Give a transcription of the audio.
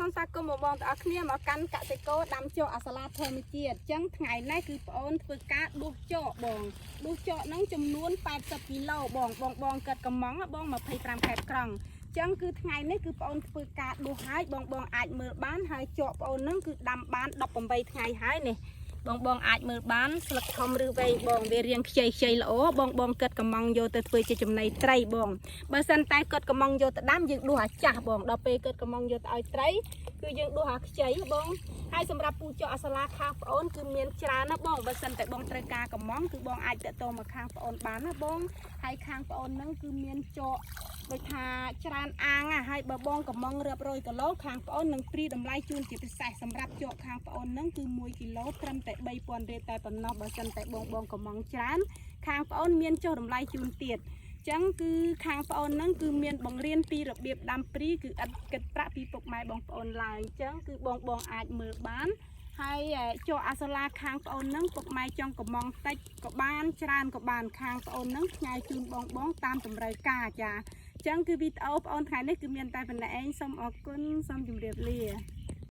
សនសាគមបងទាំងអស់គ្នាមកកាន់កសិកោដាំចកអាសាឡាធម្មជាតិអញ្ចឹងថ្ងៃនេះគឺបងអូនធ្វើការដួសចកបងដួសចកហ្នឹងចំនួន80គីឡូបងកាត់កំងបង25ខែត្រង់អញ្ចឹងគឺថ្ងៃនេះគឺបងអូនធ្វើការដួសហើយបងអាចមើលបានហើយចកបងអូនហ្នឹងគឺដាំបាន18ថ្ងៃហើយនេះបងអាចមើលបានស្លឹកធំឬវែងបងវារាងខ្ចីល្អបងកាត់កំងយកទៅធ្វើជាចំណីត្រីបងបើសិនតែកាត់កំងយកទៅដាំយើងដួសអាចាស់បងដល់ពេលកាត់កំងយកទៅឲ្យត្រីគឺយើងដួសអាខ្ចីបងហើយសម្រាប់ពូចកអាសាឡាខាងប្អូនគឺមានច្រើនណាបងបើសិនតែបងត្រូវការកំងគឺបងអាចទៅមកខាងប្អូនបានណាបងហើយខាងប្អូនហ្នឹងគឺមានចកដូចថាច្រើនអាងហើយបើបងកំងរាប់រយគីឡូខាងប្អូននឹងព្រីតម្លៃជូនជាពិសេសសម្រាប់ចកខាងប្អូនហ្នឹងគឺ1គីឡូត្រឹមតែ3000រៀលតែប៉ុណ្ណោះបើសិនតែបងកំងច្រើនខាងប្អូនមានចុះតម្លៃជូនទៀតចឹងគឺខាងប្អូនហ្នឹងគឺមានបង្រៀនពីរបៀបដាំព្រីគឺឥតគិតប្រាក់ពីពុកម៉ែបងប្អូនឡើយចឹងគឺបងអាចមើលបានហើយចុះអាសាឡាខាងប្អូនហ្នឹងពុកម៉ែចង់កំងតិចក៏បានច្រើនក៏បានខាងប្អូនហ្នឹងផ្ញើជូនបងតាមតម្រូវការចាចឹងគឺវីដេអូបងប្អូនថ្ងៃនេះគឺមានតែប៉ុណ្ណេះឯងសូមអរគុណសូមជម្រាបលា